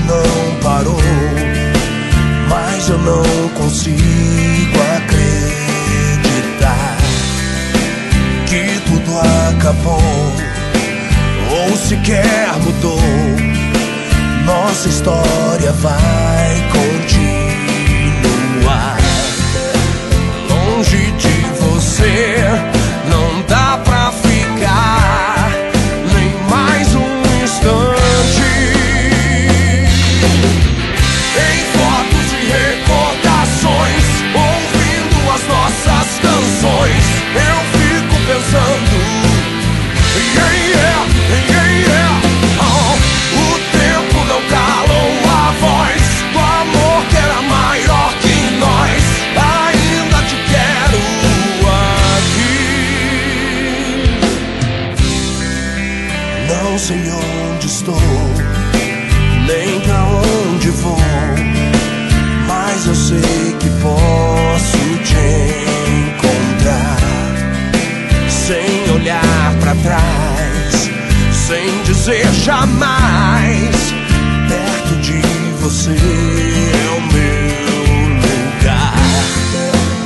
não parou, mas eu não consigo acreditar que tudo acabou ou sequer mudou. Nossa história vai continuar. Longe de você não dá pra ficar nem mais um instante. Em fotos e recordações, ouvindo as nossas canções, eu fico pensando, yeah, yeah, yeah, yeah. Oh, o tempo não calou a voz do amor que era maior que nós. Ainda te quero aqui. Não sei onde estou, nem pra onde vou, mas eu sei que posso te encontrar, sem olhar pra trás, sem dizer jamais. Perto de você é o meu lugar.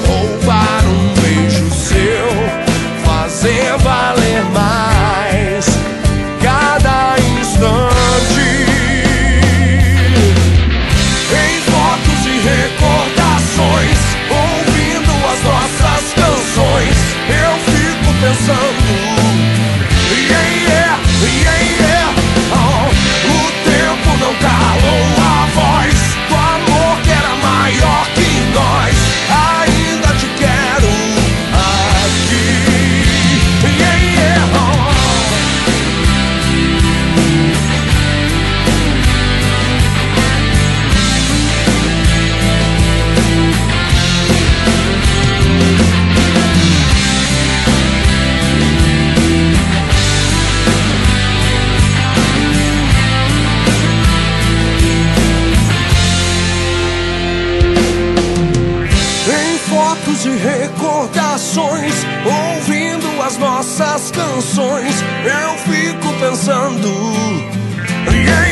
Roubar um beijo seu, fazer valer mais cada instante. Em fotos e recordações, ouvindo as nossas canções, eu fico pensando, yeah, yeah, yeah, yeah. Oh, o tempo não calou a voz do amor que era maior que nós. Ainda te quero aqui, yeah, yeah. Oh. Em fotos e recordações, ouvindo as nossas canções, eu fico pensando, yeah,